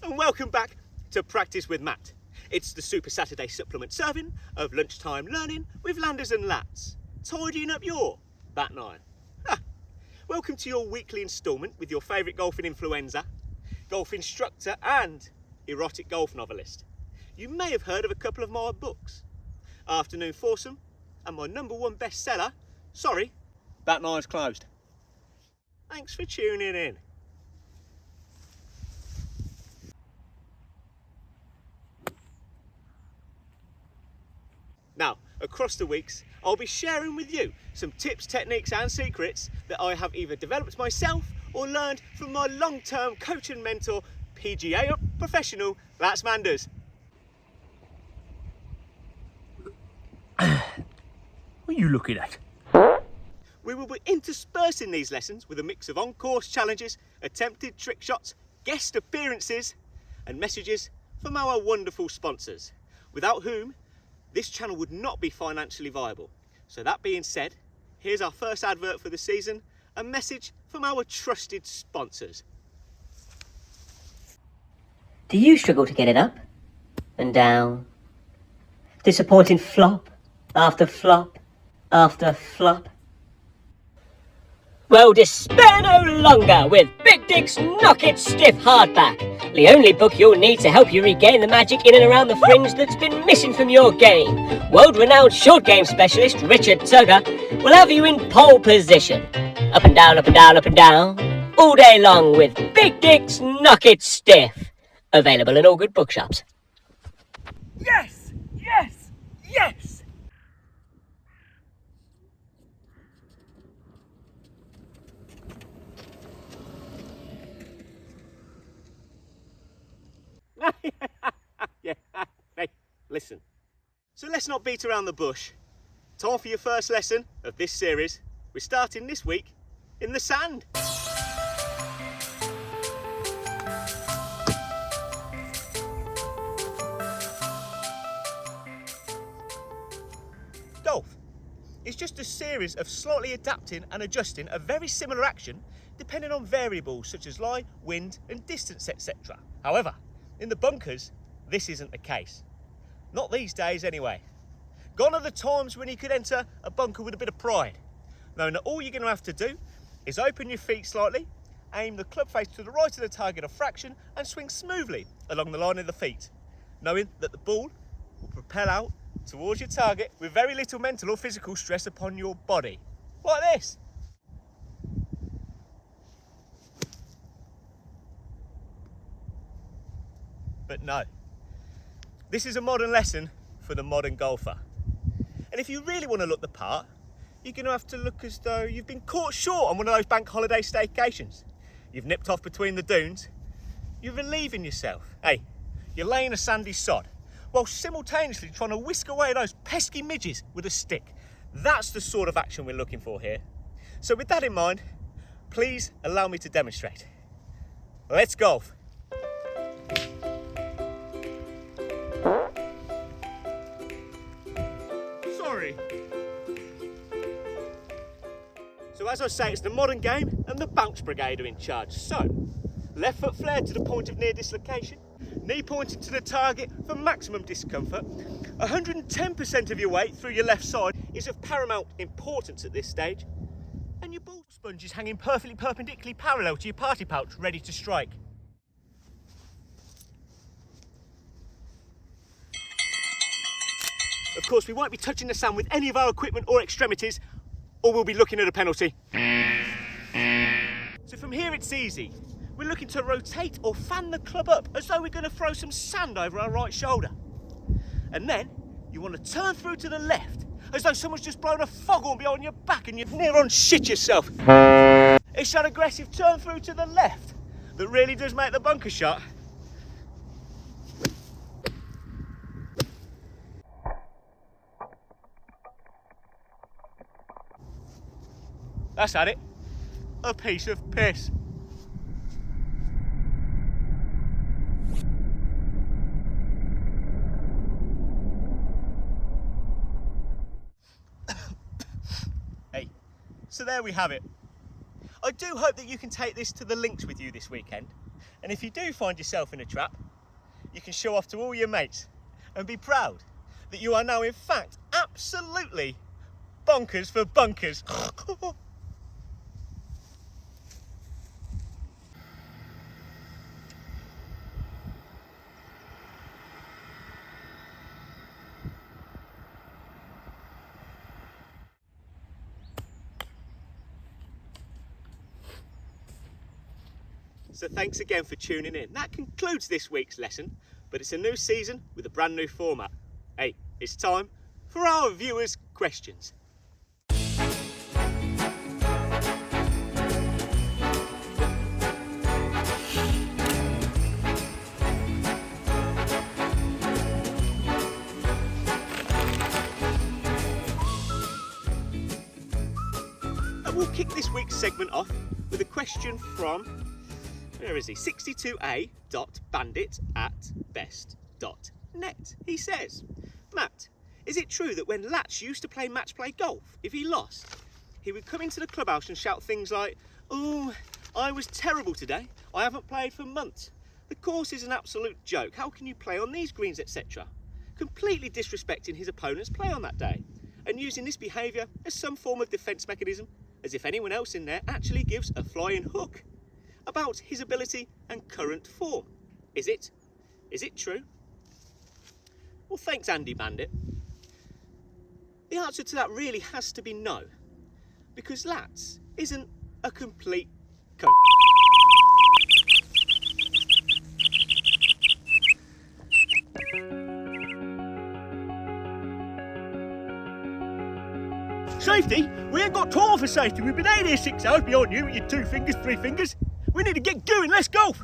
and welcome back to Practice with Matt. It's the Super Saturday supplement serving of lunchtime learning with Landers and Latts, tidying up your bat nine. Welcome to your weekly instalment with your favourite golfing influencer, golf instructor and erotic golf novelist. You may have heard of a couple of my books, Afternoon Foursome and my #1 bestseller, Sorry, Bat Nine's Closed. Thanks for tuning in. Now, across the weeks, I'll be sharing with you some tips, techniques and secrets that I have either developed myself or learned from my long-term coach and mentor, PGA professional, Latts Landers. What are you looking at? We will be interspersing these lessons with a mix of on-course challenges, attempted trick shots, guest appearances and messages from our wonderful sponsors, without whom this channel would not be financially viable. So that being said, here's our first advert for the season, a message from our trusted sponsors. Do you struggle to get it up and down? Disappointing flop after flop after flop? Well, despair no longer with Big Dick's Knock It Stiff Hardback, the only book you'll need to help you regain the magic in and around the fringe that's been missing from your game. World-renowned short game specialist Richard Tugger will have you in pole position. Up and down, up and down, up and down, all day long with Big Dick's Knock It Stiff. Available in all good bookshops. Yes! Yes! Yes! Yeah, hey, listen. So let's not beat around the bush. Time for your first lesson of this series. We're starting this week in the sand. Golf is just a series of slightly adapting and adjusting a very similar action depending on variables such as lie, wind and distance, etc. However, in the bunkers, this isn't the case. Not these days anyway. Gone are the times when you could enter a bunker with a bit of pride, knowing that all you're going to have to do is open your feet slightly, aim the club face to the right of the target a fraction and swing smoothly along the line of the feet, knowing that the ball will propel out towards your target with very little mental or physical stress upon your body. Like this. But no, this is a modern lesson for the modern golfer. And if you really want to look the part, you're going to have to look as though you've been caught short on one of those bank holiday staycations. You've nipped off between the dunes, you're relieving yourself. Hey, you're laying a sandy sod, while simultaneously trying to whisk away those pesky midges with a stick. That's the sort of action we're looking for here. So with that in mind, please allow me to demonstrate. Let's golf. Sorry. So as I say, it's the modern game and the bounce brigade are in charge. So, left foot flared to the point of near dislocation, knee pointed to the target for maximum discomfort. 110% of your weight through your left side is of paramount importance at this stage. And your ball sponge is hanging perfectly perpendicularly parallel to your party pouch, ready to strike. Of course, we won't be touching the sand with any of our equipment or extremities, or we'll be looking at a penalty. So from here it's easy. We're looking to rotate or fan the club up as though we're going to throw some sand over our right shoulder. And then you want to turn through to the left as though someone's just blown a foghorn behind your back and you're near on shit yourself. It's that aggressive turn through to the left that really does make the bunker shot. That's at it. A piece of piss. Hey, so there we have it. I do hope that you can take this to the links with you this weekend And if you do find yourself in a trap, you can show off to all your mates and be proud that you are now in fact absolutely bonkers for bunkers. So thanks again for tuning in. That concludes this week's lesson, but it's a new season with a brand new format. Hey, it's time for our viewers' questions. And we'll kick this week's segment off with a question from, where is he? 62a.bandit@best.net. He says, Matt, is it true that when Latts used to play match play golf, if he lost, he would come into the clubhouse and shout things like, "Oh, I was terrible today. I haven't played for months. The course is an absolute joke. How can you play on these greens, etc." Completely disrespecting his opponent's play on that day and using this behaviour as some form of defence mechanism, as if anyone else in there actually gives a flying hook about his ability and current form. Is it? Is it true? Well, thanks, Andy Bandit. The answer to that really has to be no, because Latts isn't a complete cunt. Safety? We ain't got time for safety. We've been 8 here 6 hours behind you with your 2 fingers, 3 fingers. We need to get going. Let's go.